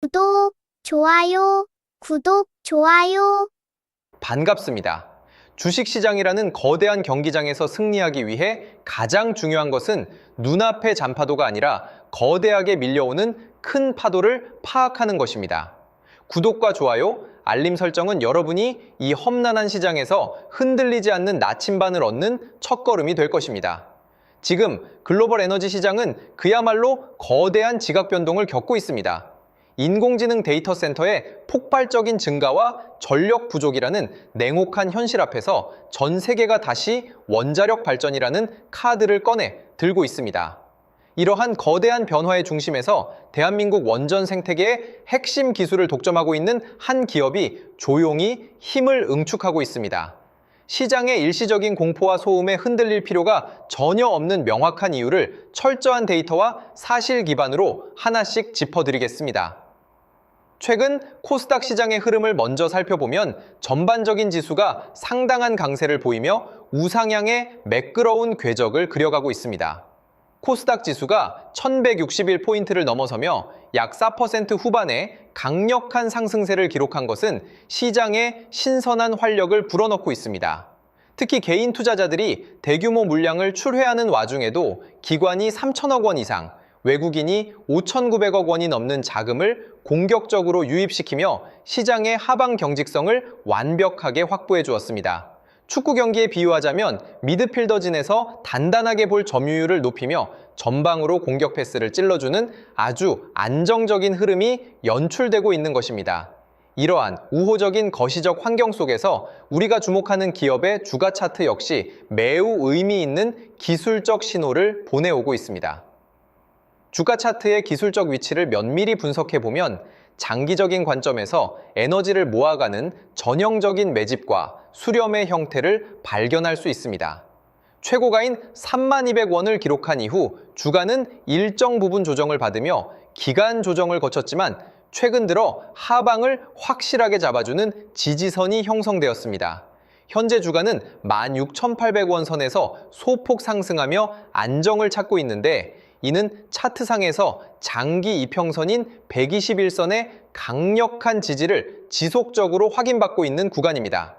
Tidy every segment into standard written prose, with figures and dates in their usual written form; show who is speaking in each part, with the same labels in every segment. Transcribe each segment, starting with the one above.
Speaker 1: 구독, 좋아요, 구독, 좋아요.
Speaker 2: 반갑습니다. 주식시장이라는 거대한 경기장에서 승리하기 위해 가장 중요한 것은 눈앞의 잔파도가 아니라 거대하게 밀려오는 큰 파도를 파악하는 것입니다. 구독과 좋아요, 알림 설정은 여러분이 이 험난한 시장에서 흔들리지 않는 나침반을 얻는 첫걸음이 될 것입니다. 지금 글로벌 에너지 시장은 그야말로 거대한 지각 변동을 겪고 있습니다. 인공지능 데이터 센터의 폭발적인 증가와 전력 부족이라는 냉혹한 현실 앞에서 전 세계가 다시 원자력 발전이라는 카드를 꺼내 들고 있습니다. 이러한 거대한 변화의 중심에서 대한민국 원전 생태계의 핵심 기술을 독점하고 있는 한 기업이 조용히 힘을 응축하고 있습니다. 시장의 일시적인 공포와 소음에 흔들릴 필요가 전혀 없는 명확한 이유를 철저한 데이터와 사실 기반으로 하나씩 짚어드리겠습니다. 최근 코스닥 시장의 흐름을 먼저 살펴보면 전반적인 지수가 상당한 강세를 보이며 우상향의 매끄러운 궤적을 그려가고 있습니다. 코스닥 지수가 1161포인트를 넘어서며 약 4% 후반에 강력한 상승세를 기록한 것은 시장에 신선한 활력을 불어넣고 있습니다. 특히 개인 투자자들이 대규모 물량을 출회하는 와중에도 기관이 3천억 원 이상, 외국인이 5,900억 원이 넘는 자금을 공격적으로 유입시키며 시장의 하방 경직성을 완벽하게 확보해 주었습니다. 축구 경기에 비유하자면 미드필더진에서 단단하게 볼 점유율을 높이며 전방으로 공격 패스를 찔러주는 아주 안정적인 흐름이 연출되고 있는 것입니다. 이러한 우호적인 거시적 환경 속에서 우리가 주목하는 기업의 주가 차트 역시 매우 의미 있는 기술적 신호를 보내오고 있습니다. 주가 차트의 기술적 위치를 면밀히 분석해보면 장기적인 관점에서 에너지를 모아가는 전형적인 매집과 수렴의 형태를 발견할 수 있습니다. 최고가인 3200원을 기록한 이후 주가는 일정 부분 조정을 받으며 기간 조정을 거쳤지만 최근 들어 하방을 확실하게 잡아주는 지지선이 형성되었습니다. 현재 주가는 16,800원 선에서 소폭 상승하며 안정을 찾고 있는데 이는 차트상에서 장기 이평선인 121선의 강력한 지지를 지속적으로 확인받고 있는 구간입니다.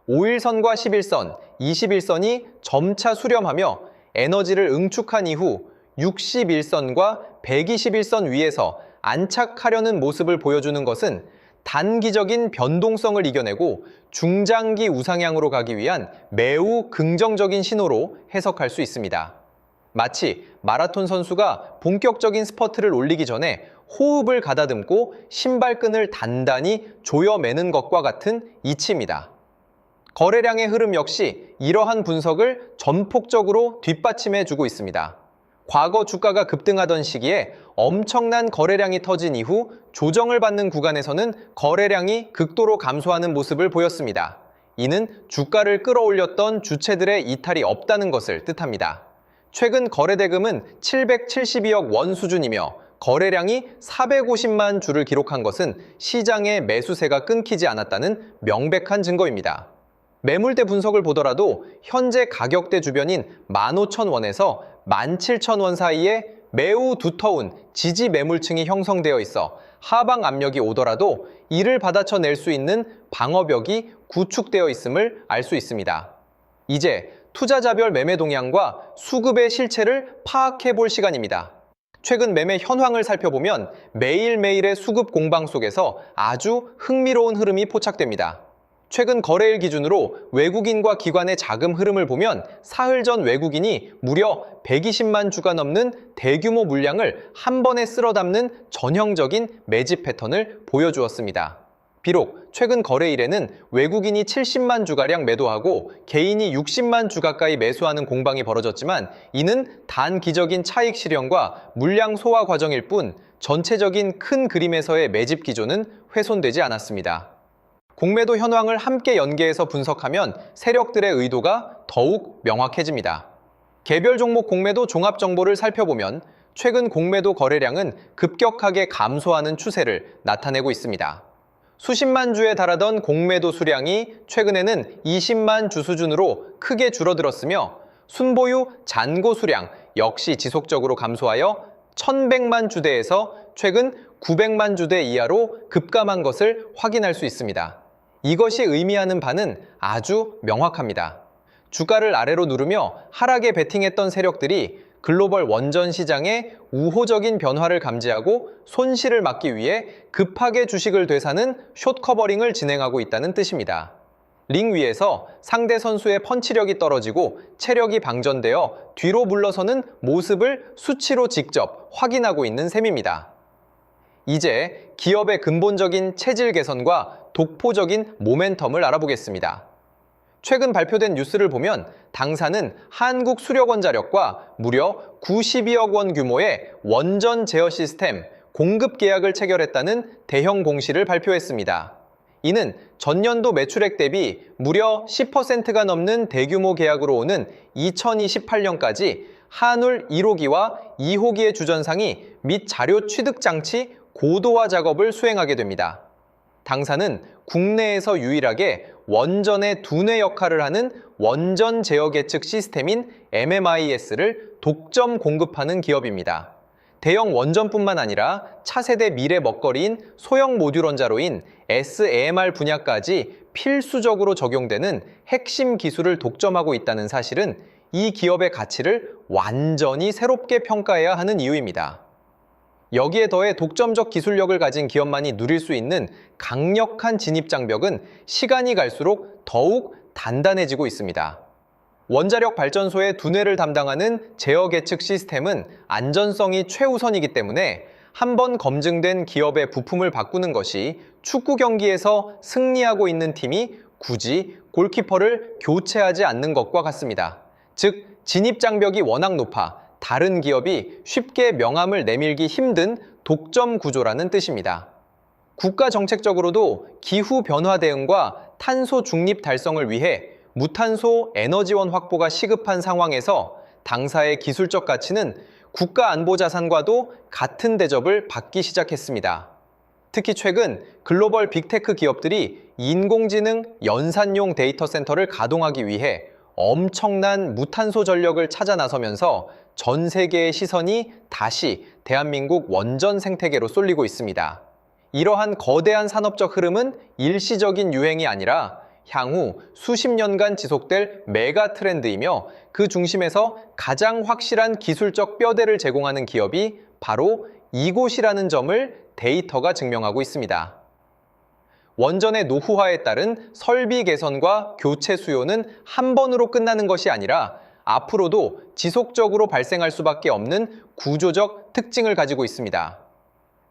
Speaker 2: 5일선과 11선, 21선이 점차 수렴하며 에너지를 응축한 이후 61선과 121선 위에서 안착하려는 모습을 보여주는 것은 단기적인 변동성을 이겨내고 중장기 우상향으로 가기 위한 매우 긍정적인 신호로 해석할 수 있습니다. 마치 마라톤 선수가 본격적인 스퍼트를 올리기 전에 호흡을 가다듬고 신발끈을 단단히 조여매는 것과 같은 이치입니다. 거래량의 흐름 역시 이러한 분석을 전폭적으로 뒷받침해주고 있습니다. 과거 주가가 급등하던 시기에 엄청난 거래량이 터진 이후 조정을 받는 구간에서는 거래량이 극도로 감소하는 모습을 보였습니다. 이는 주가를 끌어올렸던 주체들의 이탈이 없다는 것을 뜻합니다. 최근 거래대금은 772억 원 수준이며 거래량이 450만 주를 기록한 것은 시장의 매수세가 끊기지 않았다는 명백한 증거입니다. 매물대 분석을 보더라도 현재 가격대 주변인 15,000원에서 17,000원 사이에 매우 두터운 지지 매물층이 형성되어 있어 하방 압력이 오더라도 이를 받아쳐낼 수 있는 방어벽이 구축되어 있음을 알 수 있습니다. 이제 투자자별 매매 동향과 수급의 실체를 파악해 볼 시간입니다. 최근 매매 현황을 살펴보면 매일매일의 수급 공방 속에서 아주 흥미로운 흐름이 포착됩니다. 최근 거래일 기준으로 외국인과 기관의 자금 흐름을 보면 사흘 전 외국인이 무려 120만 주가 넘는 대규모 물량을 한 번에 쓸어 담는 전형적인 매집 패턴을 보여주었습니다. 비록 최근 거래일에는 외국인이 70만 주가량 매도하고 개인이 60만 주 가까이 매수하는 공방이 벌어졌지만 이는 단기적인 차익 실현과 물량 소화 과정일 뿐 전체적인 큰 그림에서의 매집 기조는 훼손되지 않았습니다. 공매도 현황을 함께 연계해서 분석하면 세력들의 의도가 더욱 명확해집니다. 개별 종목 공매도 종합 정보를 살펴보면 최근 공매도 거래량은 급격하게 감소하는 추세를 나타내고 있습니다. 수십만 주에 달하던 공매도 수량이 최근에는 20만 주 수준으로 크게 줄어들었으며 순보유 잔고 수량 역시 지속적으로 감소하여 1,100만 주대에서 최근 900만 주대 이하로 급감한 것을 확인할 수 있습니다. 이것이 의미하는 바는 아주 명확합니다. 주가를 아래로 누르며 하락에 베팅했던 세력들이 글로벌 원전 시장의 우호적인 변화를 감지하고 손실을 막기 위해 급하게 주식을 되사는 숏커버링을 진행하고 있다는 뜻입니다. 링 위에서 상대 선수의 펀치력이 떨어지고 체력이 방전되어 뒤로 물러서는 모습을 수치로 직접 확인하고 있는 셈입니다. 이제 기업의 근본적인 체질 개선과 독보적인 모멘텀을 알아보겠습니다. 최근 발표된 뉴스를 보면 당사는 한국수력원자력과 무려 92억 원 규모의 원전 제어 시스템 공급 계약을 체결했다는 대형 공시를 발표했습니다. 이는 전년도 매출액 대비 무려 10%가 넘는 대규모 계약으로 오는 2028년까지 한울 1호기와 2호기의 주전상이 및 자료 취득 장치 고도화 작업을 수행하게 됩니다. 당사는 국내에서 유일하게 원전의 두뇌 역할을 하는 원전 제어 계측 시스템인 MMIS를 독점 공급하는 기업입니다. 대형 원전뿐만 아니라 차세대 미래 먹거리인 소형 모듈 원자로인 SAMR 분야까지 필수적으로 적용되는 핵심 기술을 독점하고 있다는 사실은 이 기업의 가치를 완전히 새롭게 평가해야 하는 이유입니다. 여기에 더해 독점적 기술력을 가진 기업만이 누릴 수 있는 강력한 진입 장벽은 시간이 갈수록 더욱 단단해지고 있습니다. 원자력 발전소의 두뇌를 담당하는 제어 계측 시스템은 안전성이 최우선이기 때문에 한번 검증된 기업의 부품을 바꾸는 것이 축구 경기에서 승리하고 있는 팀이 굳이 골키퍼를 교체하지 않는 것과 같습니다. 즉, 진입 장벽이 워낙 높아 다른 기업이 쉽게 명함을 내밀기 힘든 독점 구조라는 뜻입니다. 국가 정책적으로도 기후 변화 대응과 탄소 중립 달성을 위해 무탄소 에너지원 확보가 시급한 상황에서 당사의 기술적 가치는 국가 안보 자산과도 같은 대접을 받기 시작했습니다. 특히 최근 글로벌 빅테크 기업들이 인공지능 연산용 데이터 센터를 가동하기 위해 엄청난 무탄소 전력을 찾아 나서면서 전 세계의 시선이 다시 대한민국 원전 생태계로 쏠리고 있습니다. 이러한 거대한 산업적 흐름은 일시적인 유행이 아니라 향후 수십 년간 지속될 메가 트렌드이며 그 중심에서 가장 확실한 기술적 뼈대를 제공하는 기업이 바로 이곳이라는 점을 데이터가 증명하고 있습니다. 원전의 노후화에 따른 설비 개선과 교체 수요는 한 번으로 끝나는 것이 아니라 앞으로도 지속적으로 발생할 수밖에 없는 구조적 특징을 가지고 있습니다.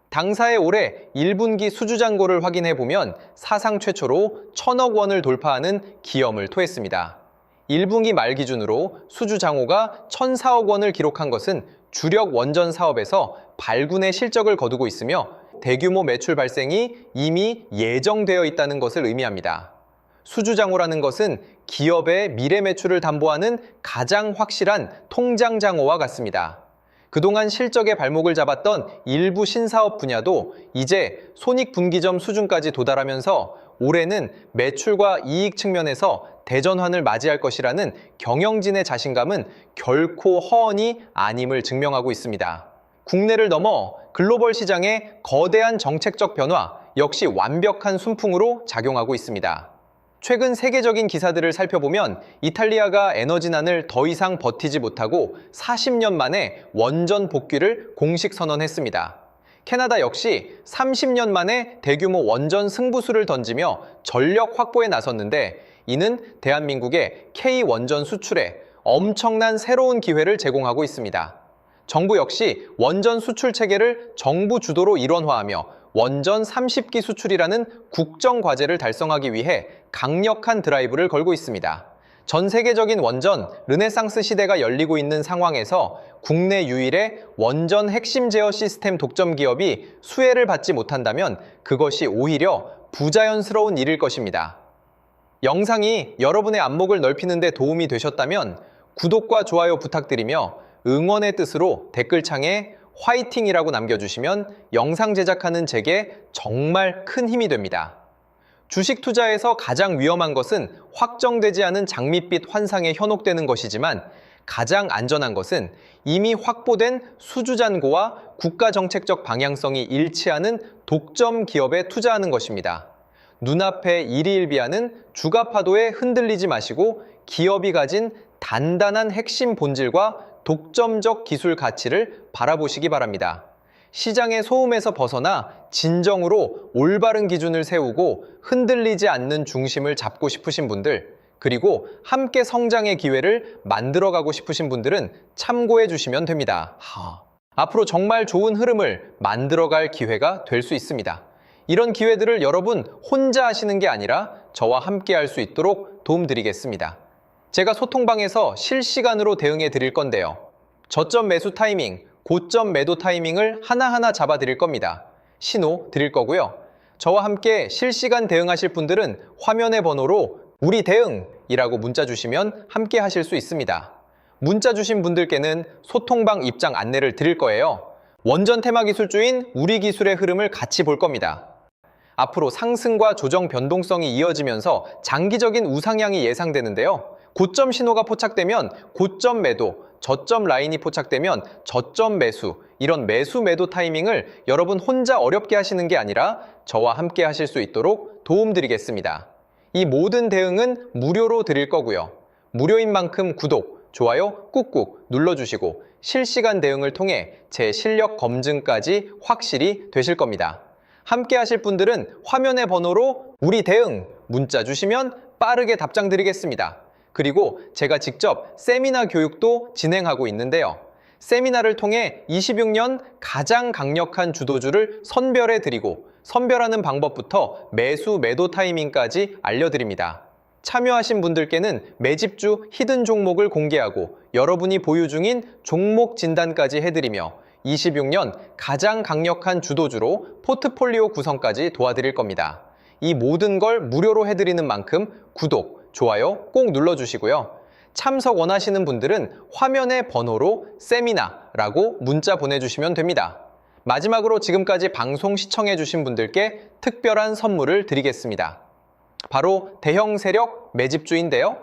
Speaker 2: 당사의 올해 1분기 수주잔고를 확인해 보면 사상 최초로 1,000억 원을 돌파하는 기염을 토했습니다. 1분기 말 기준으로 수주장호가 1,004억 원을 기록한 것은 주력 원전 사업에서 발군의 실적을 거두고 있으며 대규모 매출 발생이 이미 예정되어 있다는 것을 의미합니다. 수주장호라는 것은 기업의 미래 매출을 담보하는 가장 확실한 통장장호와 같습니다. 그동안 실적의 발목을 잡았던 일부 신사업 분야도 이제 손익분기점 수준까지 도달하면서 올해는 매출과 이익 측면에서 대전환을 맞이할 것이라는 경영진의 자신감은 결코 허언이 아님을 증명하고 있습니다. 국내를 넘어 글로벌 시장의 거대한 정책적 변화 역시 완벽한 순풍으로 작용하고 있습니다. 최근 세계적인 기사들을 살펴보면 이탈리아가 에너지난을 더 이상 버티지 못하고 40년 만에 원전 복귀를 공식 선언했습니다. 캐나다 역시 30년 만에 대규모 원전 승부수를 던지며 전력 확보에 나섰는데 이는 대한민국의 K원전 수출에 엄청난 새로운 기회를 제공하고 있습니다. 정부 역시 원전 수출 체계를 정부 주도로 일원화하며 원전 30기 수출이라는 국정 과제를 달성하기 위해 강력한 드라이브를 걸고 있습니다. 전 세계적인 원전 르네상스 시대가 열리고 있는 상황에서 국내 유일의 원전 핵심 제어 시스템 독점 기업이 수혜를 받지 못한다면 그것이 오히려 부자연스러운 일일 것입니다. 영상이 여러분의 안목을 넓히는 데 도움이 되셨다면 구독과 좋아요 부탁드리며 응원의 뜻으로 댓글창에 화이팅이라고 남겨주시면 영상 제작하는 제게 정말 큰 힘이 됩니다. 주식 투자에서 가장 위험한 것은 확정되지 않은 장밋빛 환상에 현혹되는 것이지만 가장 안전한 것은 이미 확보된 수주잔고와 국가정책적 방향성이 일치하는 독점 기업에 투자하는 것입니다. 눈앞에 일희일비하는 주가 파도에 흔들리지 마시고 기업이 가진 단단한 핵심 본질과 독점적 기술 가치를 바라보시기 바랍니다. 시장의 소음에서 벗어나 진정으로 올바른 기준을 세우고 흔들리지 않는 중심을 잡고 싶으신 분들, 그리고 함께 성장의 기회를 만들어가고 싶으신 분들은 참고해 주시면 됩니다. 앞으로 정말 좋은 흐름을 만들어갈 기회가 될 수 있습니다. 이런 기회들을 여러분 혼자 하시는 게 아니라 저와 함께 할 수 있도록 도움드리겠습니다. 제가 소통방에서 실시간으로 대응해 드릴 건데요. 저점 매수 타이밍, 고점 매도 타이밍을 하나하나 잡아 드릴 겁니다. 신호 드릴 거고요. 저와 함께 실시간 대응하실 분들은 화면의 번호로 우리 대응이라고 문자 주시면 함께 하실 수 있습니다. 문자 주신 분들께는 소통방 입장 안내를 드릴 거예요. 원전 테마 기술주인 우리 기술의 흐름을 같이 볼 겁니다. 앞으로 상승과 조정 변동성이 이어지면서 장기적인 우상향이 예상되는데요. 고점 신호가 포착되면 고점 매도, 저점 라인이 포착되면 저점 매수, 이런 매수 매도 타이밍을 여러분 혼자 어렵게 하시는 게 아니라 저와 함께 하실 수 있도록 도움드리겠습니다. 이 모든 대응은 무료로 드릴 거고요. 무료인 만큼 구독, 좋아요 꾹꾹 눌러주시고 실시간 대응을 통해 제 실력 검증까지 확실히 되실 겁니다. 함께 하실 분들은 화면의 번호로 우리 대응 문자 주시면 빠르게 답장 드리겠습니다. 그리고 제가 직접 세미나 교육도 진행하고 있는데요. 세미나를 통해 26년 가장 강력한 주도주를 선별해 드리고 선별하는 방법부터 매수 매도 타이밍까지 알려드립니다. 참여하신 분들께는 매집주 히든 종목을 공개하고 여러분이 보유 중인 종목 진단까지 해드리며 26년 가장 강력한 주도주로 포트폴리오 구성까지 도와드릴 겁니다. 이 모든 걸 무료로 해드리는 만큼 구독, 좋아요 꼭 눌러주시고요. 참석 원하시는 분들은 화면의 번호로 세미나라고 문자 보내주시면 됩니다. 마지막으로 지금까지 방송 시청해주신 분들께 특별한 선물을 드리겠습니다. 바로 대형 세력 매집주인데요.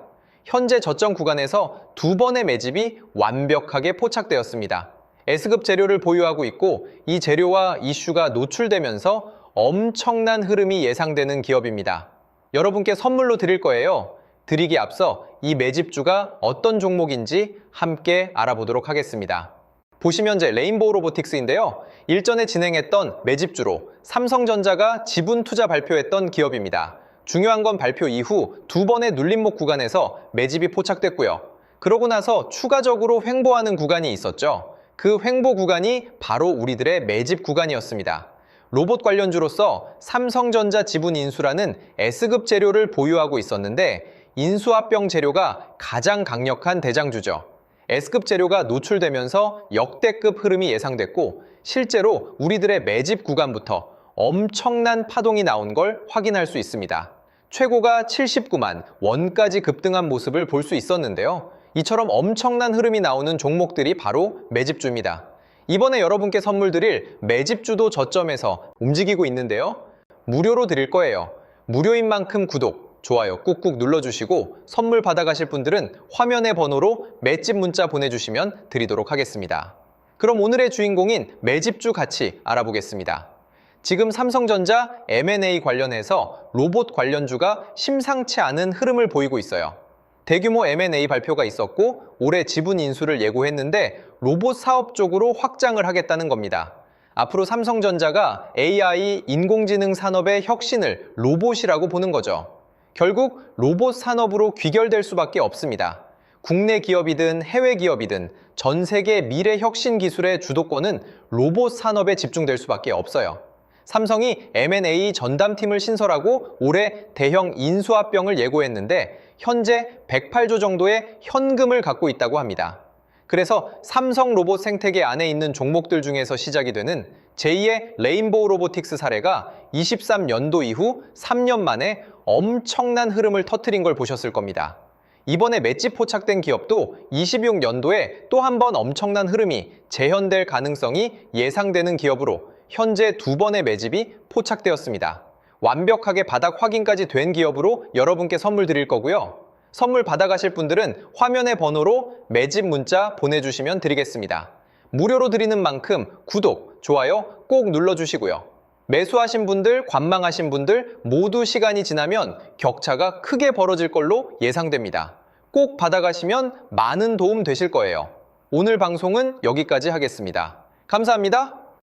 Speaker 2: 현재 저점 구간에서 2번의 매집이 완벽하게 포착되었습니다. S급 재료를 보유하고 있고 이 재료와 이슈가 노출되면서 엄청난 흐름이 예상되는 기업입니다. 여러분께 선물로 드릴 거예요. 드리기 앞서 이 매집주가 어떤 종목인지 함께 알아보도록 하겠습니다. 보시면 레인보우 로보틱스인데요. 일전에 진행했던 매집주로 삼성전자가 지분 투자 발표했던 기업입니다. 중요한 건 발표 이후 2번의 눌림목 구간에서 매집이 포착됐고요. 그러고 나서 추가적으로 횡보하는 구간이 있었죠. 그 횡보 구간이 바로 우리들의 매집 구간이었습니다. 로봇 관련주로서 삼성전자 지분 인수라는 S급 재료를 보유하고 있었는데 인수합병 재료가 가장 강력한 대장주죠. S급 재료가 노출되면서 역대급 흐름이 예상됐고 실제로 우리들의 매집 구간부터 엄청난 파동이 나온 걸 확인할 수 있습니다. 최고가 79만 원까지 급등한 모습을 볼 수 있었는데요. 이처럼 엄청난 흐름이 나오는 종목들이 바로 매집주입니다. 이번에 여러분께 선물 드릴 매집주도 저점에서 움직이고 있는데요. 무료로 드릴 거예요. 무료인 만큼 구독, 좋아요 꾹꾹 눌러주시고 선물 받아가실 분들은 화면의 번호로 매집 문자 보내주시면 드리도록 하겠습니다. 그럼 오늘의 주인공인 매집주 같이 알아보겠습니다. 지금 삼성전자 M&A 관련해서 로봇 관련주가 심상치 않은 흐름을 보이고 있어요. 대규모 M&A 발표가 있었고 올해 지분 인수를 예고했는데 로봇 사업 쪽으로 확장을 하겠다는 겁니다. 앞으로 삼성전자가 AI, 인공지능 산업의 혁신을 로봇이라고 보는 거죠. 결국 로봇 산업으로 귀결될 수밖에 없습니다. 국내 기업이든 해외 기업이든 전 세계 미래 혁신 기술의 주도권은 로봇 산업에 집중될 수밖에 없어요. 삼성이 M&A 전담팀을 신설하고 올해 대형 인수합병을 예고했는데 현재 108조 정도의 현금을 갖고 있다고 합니다. 그래서 삼성 로봇 생태계 안에 있는 종목들 중에서 시작이 되는 제2의 레인보우 로보틱스 사례가 23년도 이후 3년 만에 엄청난 흐름을 터뜨린 걸 보셨을 겁니다. 이번에 매집 포착된 기업도 26년도에 또 한 번 엄청난 흐름이 재현될 가능성이 예상되는 기업으로 현재 2번의 매집이 포착되었습니다. 완벽하게 바닥 확인까지 된 기업으로 여러분께 선물 드릴 거고요. 선물 받아가실 분들은 화면의 번호로 매집 문자 보내주시면 드리겠습니다. 무료로 드리는 만큼 구독, 좋아요 꼭 눌러주시고요. 매수하신 분들, 관망하신 분들 모두 시간이 지나면 격차가 크게 벌어질 걸로 예상됩니다. 꼭 받아가시면 많은 도움 되실 거예요. 오늘 방송은 여기까지 하겠습니다. 감사합니다.